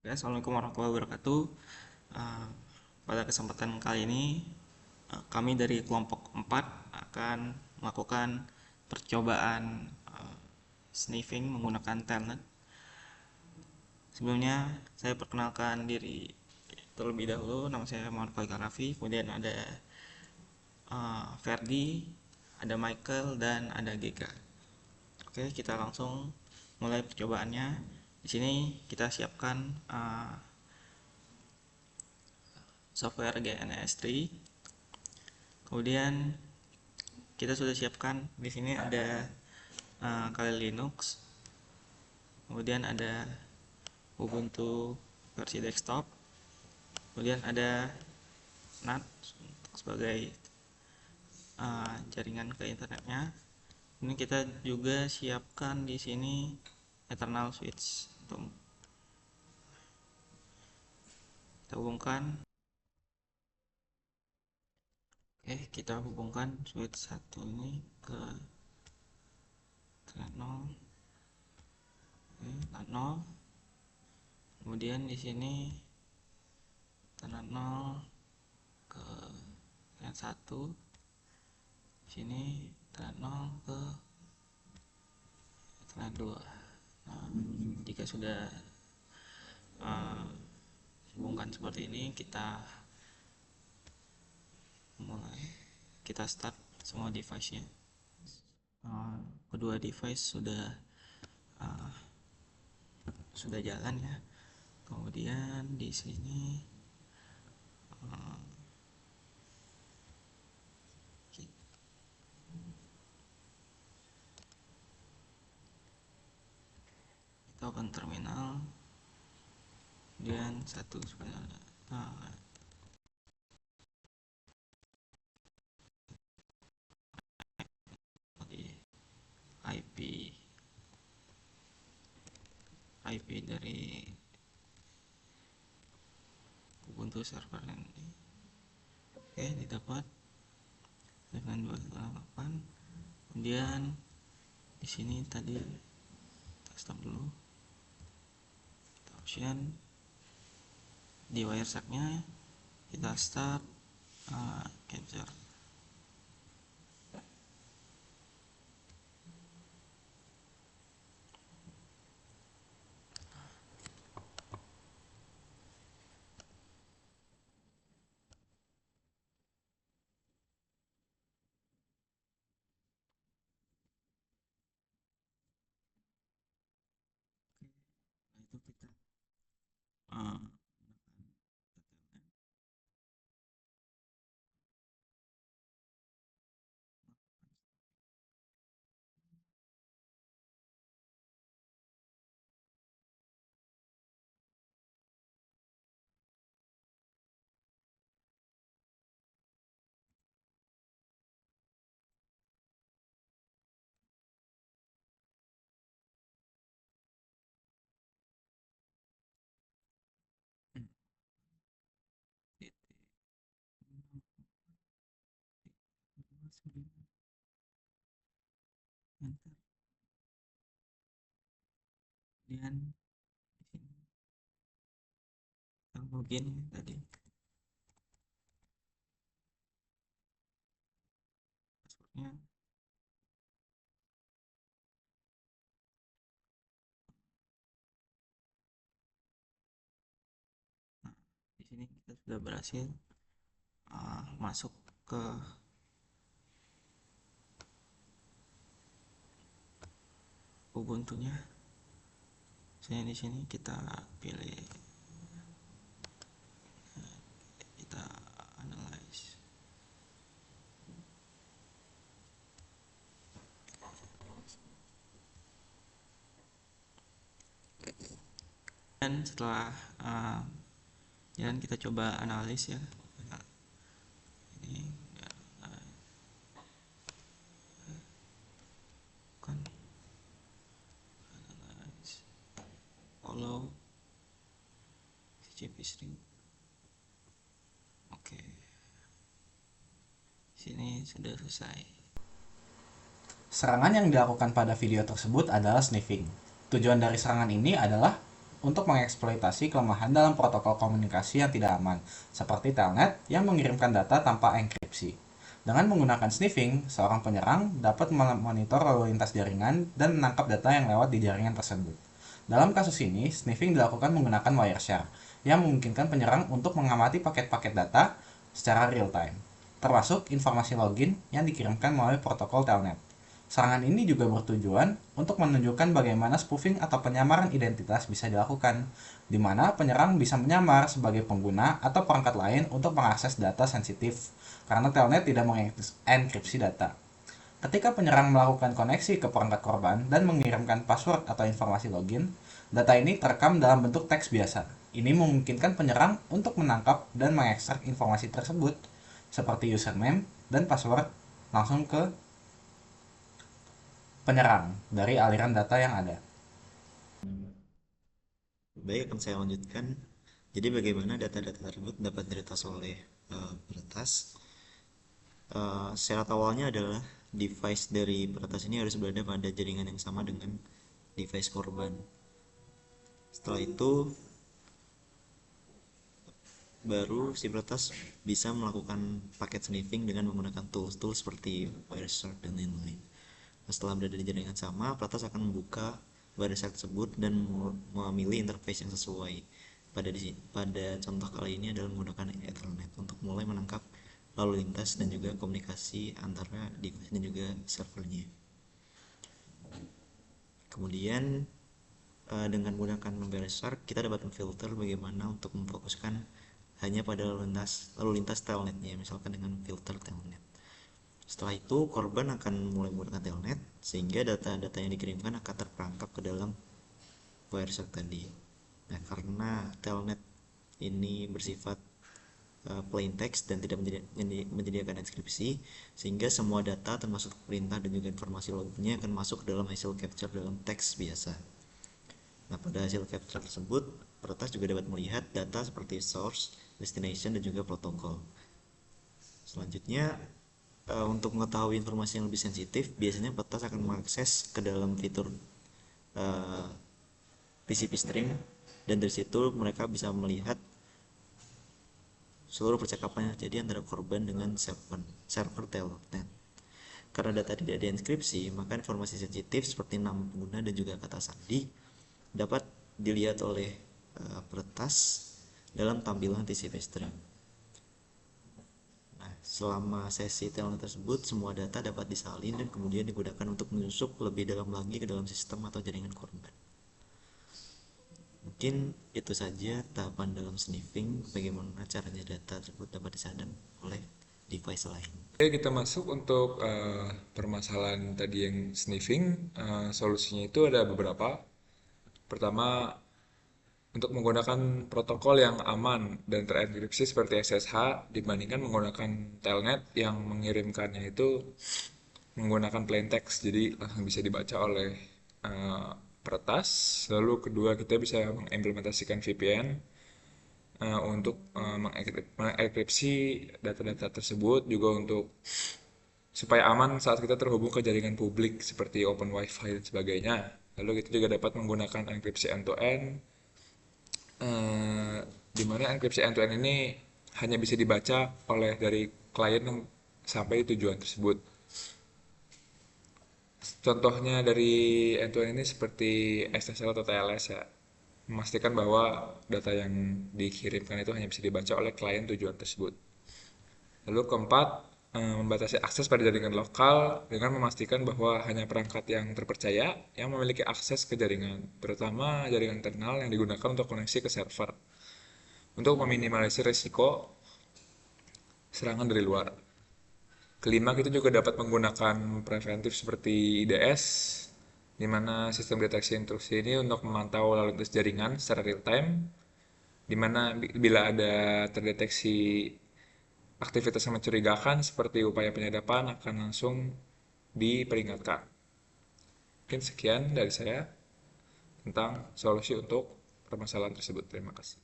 Oke, Assalamualaikum warahmatullahi wabarakatuh. Eh, Pada kesempatan kali ini, kami dari kelompok 4 akan melakukan percobaan sniffing menggunakan telnet. Sebelumnya, saya perkenalkan diri terlebih dahulu. Nama saya Muhammad Faikal Raffi. Kemudian ada Ferdi, ada Michael, dan ada Gega. Oke, kita langsung mulai percobaannya. Di sini kita siapkan software GNS3. Kemudian kita sudah siapkan di sini ada Kali Linux, kemudian ada Ubuntu versi desktop, kemudian ada NAT sebagai jaringan ke internetnya. Ini kita juga siapkan di sini Eternal Switch untuk kita hubungkan. Oke, kita hubungkan switch satu ini ke LAN 0. Oke, LAN 0. Kemudian di sini LAN 0 ke LAN 1. Sini LAN 0 ke LAN 2. Nah, jika sudah hubungkan seperti ini, kita start semua device-nya. Kedua device sudah jalan ya. Kemudian di sini kita open terminal, kemudian satu IP IP dari Ubuntu server ini. Oke, didapat dengan 258. Kemudian di sini tadi kita stop dulu, kita option di Wireshark-nya, kita start capture. Itu kita uh, kemudian di sini login tadi passwordnya. Nah, di sini kita sudah berhasil masuk ke Ubuntu-nya. Saya di sini kita pilih, kita analyze. Dan setelah jalan kita coba analis ya. Ini kan analyze follow CCP string. Oke, sini sudah selesai. Serangan yang dilakukan pada video tersebut adalah sniffing. Tujuan dari serangan ini adalah untuk mengeksploitasi kelemahan dalam protokol komunikasi yang tidak aman, seperti telnet yang mengirimkan data tanpa enkripsi. Dengan menggunakan sniffing, seorang penyerang dapat memonitor lalu lintas jaringan dan menangkap data yang lewat di jaringan tersebut. Dalam kasus ini, sniffing dilakukan menggunakan Wireshark, yang memungkinkan penyerang untuk mengamati paket-paket data secara real-time, termasuk informasi login yang dikirimkan melalui protokol telnet. Serangan ini juga bertujuan untuk menunjukkan bagaimana spoofing atau penyamaran identitas bisa dilakukan, di mana penyerang bisa menyamar sebagai pengguna atau perangkat lain untuk mengakses data sensitif, karena telnet tidak mengenkripsi data. Ketika penyerang melakukan koneksi ke perangkat korban dan mengirimkan password atau informasi login, data ini terekam dalam bentuk teks biasa. Ini memungkinkan penyerang untuk menangkap dan mengekstrak informasi tersebut, seperti username dan password, langsung ke penyerang dari aliran data yang ada. Baik, akan saya lanjutkan. Jadi bagaimana data-data tersebut dapat diretas oleh peretas? Syarat awalnya adalah device dari peretas ini harus berada pada jaringan yang sama dengan device korban. Setelah itu baru si peretas bisa melakukan paket sniffing dengan menggunakan tools seperti Wireshark dan lain-lain. Setelah berada di jaringan sama, peretas akan membuka Wireshark tersebut dan memilih interface yang sesuai. Pada contoh kali ini adalah menggunakan Ethernet untuk mulai menangkap lalu lintas dan juga komunikasi antara device dan juga servernya. Kemudian dengan menggunakan Wireshark kita dapat memfilter bagaimana untuk memfokuskan hanya pada lalu lintas telnetnya, misalkan dengan filter telnet. Setelah itu korban akan mulai menggunakan telnet sehingga data-data yang dikirimkan akan terperangkap ke dalam Wireshark tadi. Nah, karena telnet ini bersifat plain text dan tidak menyediakan enkripsi, sehingga semua data termasuk perintah dan juga informasi lognya akan masuk ke dalam hasil capture dalam teks biasa. Nah, pada hasil capture tersebut, peretas juga dapat melihat data seperti source, destination, dan juga protokol. Selanjutnya, untuk mengetahui informasi yang lebih sensitif, biasanya peretas akan mengakses ke dalam fitur TCP stream, dan dari situ mereka bisa melihat seluruh percakapan yang terjadi antara korban dengan server telnet. Karena data tidak dienkripsi, maka informasi sensitif seperti nama pengguna dan juga kata sandi dapat dilihat oleh peretas dalam tampilan TCP stream. Nah, selama sesi telnet tersebut, semua data dapat disalin dan kemudian digunakan untuk menyusup lebih dalam lagi ke dalam sistem atau jaringan korban. Mungkin itu saja tahapan dalam sniffing, bagaimana caranya data tersebut dapat disadap oleh device lain. Oke, kita masuk untuk permasalahan tadi yang sniffing. Solusinya itu ada beberapa. Pertama, untuk menggunakan protokol yang aman dan terenkripsi seperti SSH dibandingkan menggunakan telnet yang mengirimkannya itu menggunakan plain text, jadi langsung bisa dibaca oleh peretas. Lalu kedua, kita bisa mengimplementasikan VPN untuk mengenkripsi data-data tersebut, juga untuk supaya aman saat kita terhubung ke jaringan publik seperti open wifi dan sebagainya. Lalu kita juga dapat menggunakan enkripsi end-to-end, di mana enkripsi end-to-end ini hanya bisa dibaca oleh dari klien yang sampai tujuan tersebut. Contohnya dari end-to-end ini seperti SSL atau TLS ya, memastikan bahwa data yang dikirimkan itu hanya bisa dibaca oleh klien tujuan tersebut. Lalu keempat, membatasi akses pada jaringan lokal dengan memastikan bahwa hanya perangkat yang terpercaya yang memiliki akses ke jaringan, terutama jaringan internal yang digunakan untuk koneksi ke server, untuk meminimalisir risiko serangan dari luar. Kelima, kita juga dapat menggunakan preventif seperti IDS, di mana sistem deteksi intrusi ini untuk memantau lalu lintas jaringan secara real time, di mana bila ada terdeteksi aktivitas yang mencurigakan seperti upaya penyadapan akan langsung diperingatkan. Mungkin sekian dari saya tentang solusi untuk permasalahan tersebut. Terima kasih.